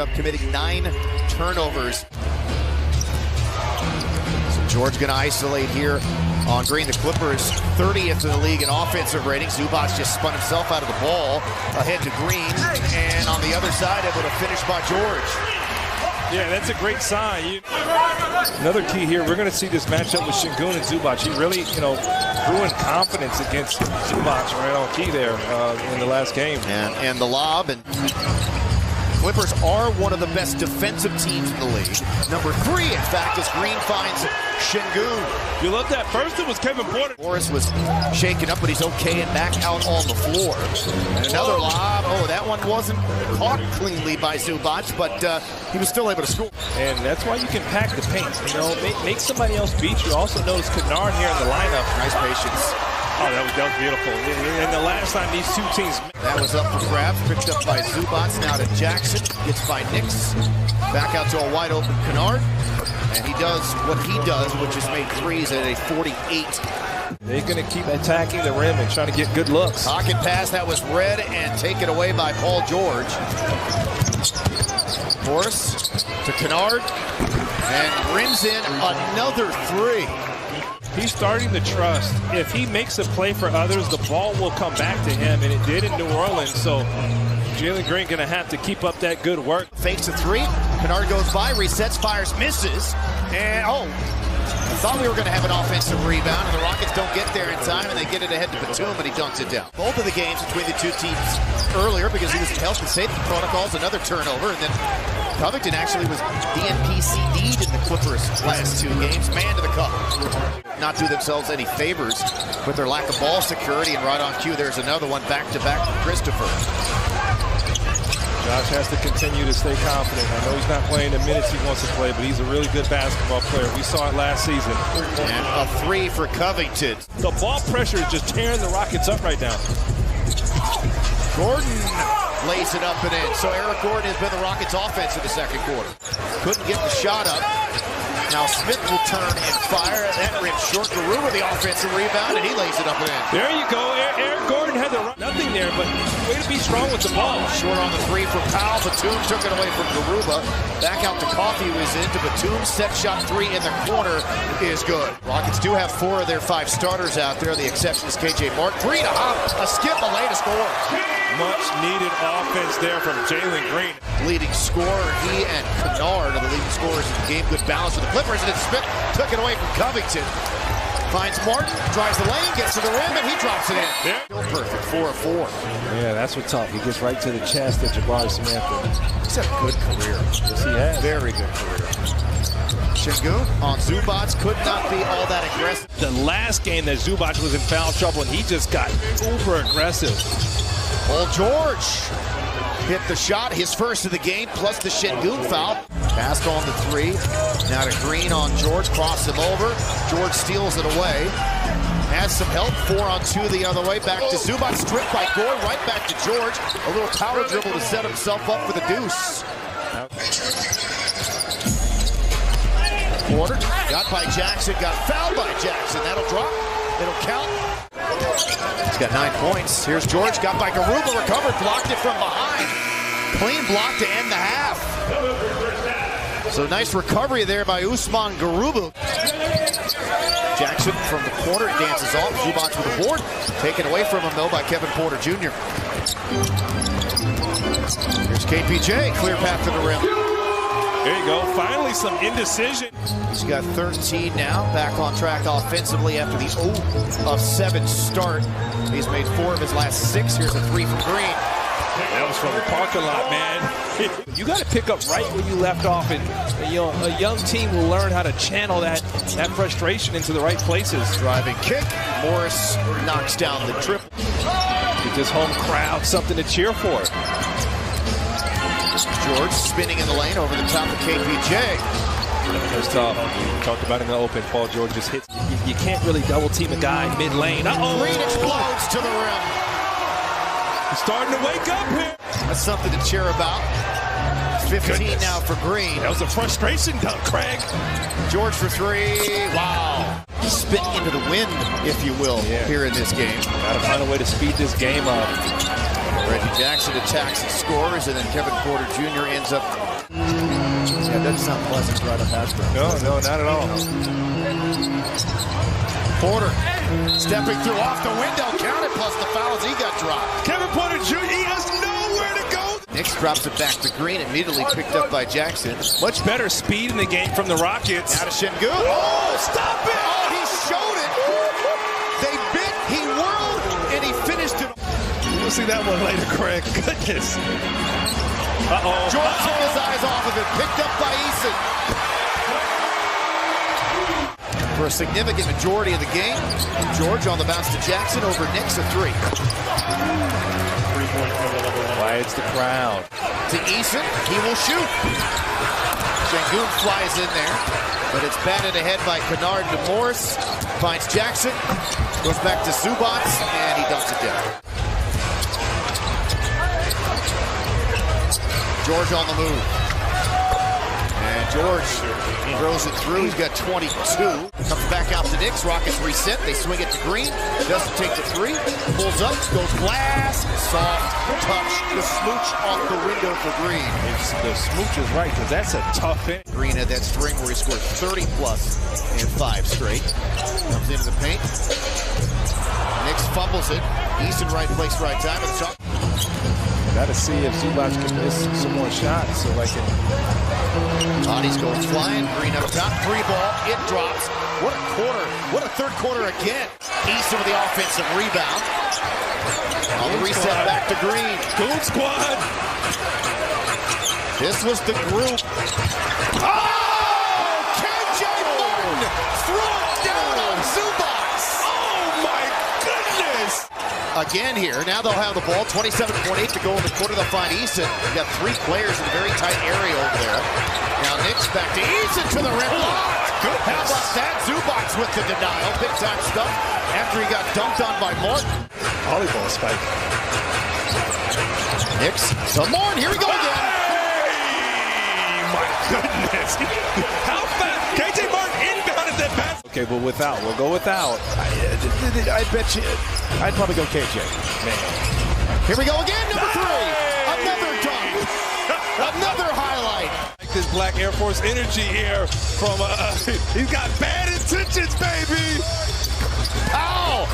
up committing 9 turnovers. So George going to isolate here on Green. The Clippers 30th in the league in offensive rating. Zubac just spun himself out of the ball ahead to Green, and on the other side able to finish by George. Yeah, that's a great sign. Another key here, we're going to see this matchup with Sengun and Zubac. He really, grew in confidence against Zubac right on key there in the last game. And the lob, and Clippers are one of the best defensive teams in the league. Number 3, in fact, as Green finds Sengun. You love that. First it was Kevin Porter. Morris was shaken up, but he's okay and back out on the floor. And another lob. Oh, that one wasn't caught cleanly by Zubac, but he was still able to score. And that's why you can pack the paint. Make somebody else beat you. Also notice Kennard here in the lineup. Nice patience. Oh, that was beautiful. And the last time these two teams... That was up for grabs, picked up by Zubac, now to Jackson, gets by Nix, back out to a wide open Kennard, and he does what he does, which is make threes at a 48. They're going to keep attacking the rim and trying to get good looks. Pocket pass that was read and taken away by Paul George. Morris to Kennard, and rims in another 3. He's starting to trust. If he makes a play for others, the ball will come back to him, and it did in New Orleans. So Jalen Green going to have to keep up that good work. Fakes a 3. Kennard goes by, resets, fires, misses. And, I thought we were going to have an offensive rebound, and the Rockets don't get there in time, and they get it ahead to Batum, and he dunks it down. Both of the games between the two teams earlier, because he was in health and safety protocols, another turnover, and then Covington actually was DNP-CD'd in the Clippers' last 2 games. Man to the cup. Not do themselves any favors with their lack of ball security, and right on cue, there's another one back-to-back from Christopher. Josh has to continue to stay confident. I know he's not playing the minutes he wants to play, but he's a really good basketball player. We saw it last season. And a 3 for Covington. The ball pressure is just tearing the Rockets up right now. Gordon lays it up and in. So Eric Gordon has been the Rockets' offense in the second quarter. Couldn't get the shot up. Now Smith will turn and fire. That rim short. Garuba the offensive rebound, and he lays it up and in. There you go. Eric Gordon had nothing there, but way to be strong with the ball. Short on the 3 from Powell. Batum took it away from Garuba. Back out to Coffey, who is into Batum. Set shot 3 in the corner is good. Rockets do have 4 of their 5 starters out there. The exception is KJ Martin. 3 to hop. A skip, a lay to score. Much needed offense there from Jalen Green. Leading scorer, he and Kennard are the leading scorers in the game. Good balance with the Clippers, and Smith took it away from Covington. Finds Martin, drives the lane, gets to the rim, and he drops it in. Yeah. Still perfect, 4 of 4. Yeah, that's what's tough. He gets right to the chest at Jabari Smith. He's had a good career. Yes, he has. Very good career. Sengun on Zubac could not be all that aggressive. The last game that Zubac was in foul trouble, and he just got uber aggressive. Paul George hit the shot, his first of the game, plus the Sengun foul. Passed on the 3. Now to Green on George, cross him over. George steals it away. Has some help, 4 on 2 the other way. Back to Zubac, stripped by Gore, right back to George. A little power dribble to set himself up for the deuce. Porter got by Jackson, got fouled by Jackson. That'll drop, it'll count. He's got 9 points. Here's George, got by Garuba, recovered, blocked it from behind. Clean block to end the half. So nice recovery there by Usman Garuba. Jackson from the corner, dances off. Zubac with the board. Taken away from him, though, by Kevin Porter Jr. Here's KPJ, clear path to the rim. There you go. Finally, some indecision. He's got 13 now, back on track offensively after the 0 of 7 start. He's made 4 of his last 6. Here's a 3 from Green. That was from the parking lot, man. You got to pick up right where you left off, and a young team will learn how to channel that frustration into the right places. Driving kick. Morris knocks down the triple. Get this home crowd something to cheer for. George spinning in the lane over the top of KPJ. That's tough. We talked about in the open. Paul George just hits. You can't really double team a guy mid-lane. Green explodes to the rim. He's starting to wake up here. That's something to cheer about. 15 now for Green. That was a frustration dunk, Craig. George for 3. Wow. Spit into the wind, if you will, here in this game. Got to find a way to speed this game up. Reggie Jackson attacks and scores, and then Kevin Porter Jr. ends up. Yeah, it doesn't sound pleasant right up Hasbro. No, not at all. Porter stepping through off the window, counted, plus the fouls, he got dropped. Kevin Porter Jr., he has nowhere to go. Knicks drops it back to Green, immediately picked up by Jackson. Much better speed in the game from the Rockets. Now to Şengün. Oh, stop it! Oh, he showed it. They bit, he whirled, and he finished it. We'll see that one later, Craig. Goodness. Uh-oh. George took his eyes off of it, picked up by Eason. For a significant majority of the game, George on the bounce to Jackson over Knicks, a three. Quiets the crowd. To Eason, he will shoot. Şengün flies in there, but it's batted ahead by Kennard to Morris. Finds Jackson, goes back to Zubac, and he dumps it down. George on the move. And George throws it through. He's got 22. Comes back out to Knicks. Rockets reset. They swing it to Green. Doesn't take the three. Pulls up. Goes glass. Soft touch. The smooch off the window for Green. The smooch is right, because that's a tough hit. Green had that string where he scored 30 plus in 5 straight. Comes into the paint. Knicks fumbles it. Eason right place, right time. Got to see if Zubac can miss some more shots so I can. Bodies goes flying. Green up top. 3 ball. It drops. What a quarter. What a third quarter again. Eason with the offensive rebound. On the reset back to Green. Goon squad. This was the group. Oh! KJ Martin thrown down on Zubac. Oh my goodness. Again here. Now they'll have the ball. 27.8 to go in the quarter. They'll find Eason. You've got 3 players in a very tight area over there. Now Knicks back to Eason to the rim. How about that? Zubac with the denial. Big time stuff after he got dunked on by Martin. Volleyball spike. Knicks to Martin. Here we go again. Hey, my goodness. How fast? KJ Martin inbounded that pass. Okay, but without. We'll go without. I bet you, I'd probably go KJ. Man. Here we go again, number 3. Another dunk. Another highlight. Like this Black Air Force energy here from, he's got bad intentions, baby. Ow!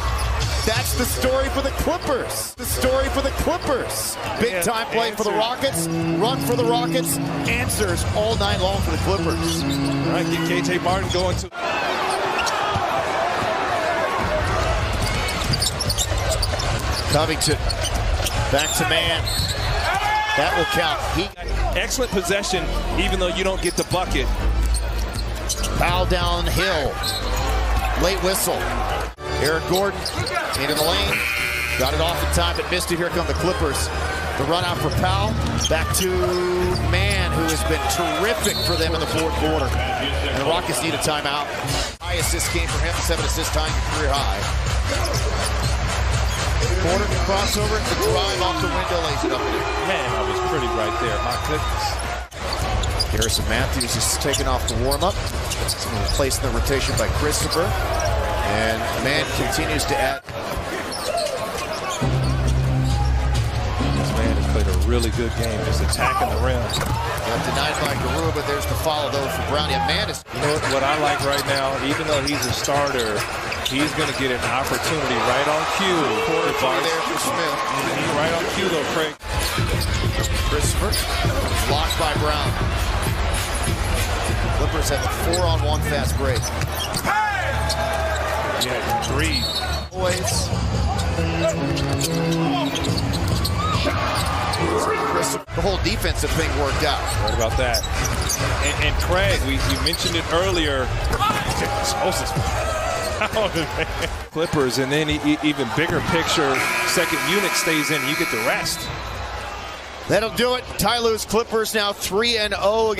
That's the story for the Clippers. The story for the Clippers. Big time play for the Rockets. Run for the Rockets. Answers all night long for the Clippers. All right, get KJ Martin going to. Covington, back to man. That will count. Excellent possession, even though you don't get the bucket. Foul downhill. Late whistle. Eric Gordon into the lane. Got it off in time, but missed it. Here come the Clippers. The run out for Powell. Back to Mann, who has been terrific for them in the 4th quarter. And the Rockets need a timeout. High assist game for him. 7 assist tying the career high. Porter crossover, the drive off the window, lays it up there. Man, I was pretty right there. My goodness. Garrison Matthews is taking off the warm-up. Placed in the rotation by Christopher. And Mann continues to add. This man has played a really good game, just attacking the rim. Got denied by Garuba, but there's the follow, though, for Brown. Yeah, Mann is... You know what I like right now, even though he's a starter, he's going to get an opportunity right on cue. Porter there for Smith. Right on cue, though, Craig. Christopher blocked by Brown. Clippers have a 4-on-1 fast break. Yeah, 3. Boys. The whole defensive thing worked out. Right about that. And Craig, we mentioned it earlier. Clippers, and then even bigger picture, second unit stays in, you get the rest. That'll do it. Ty Lue's Clippers now 3-0.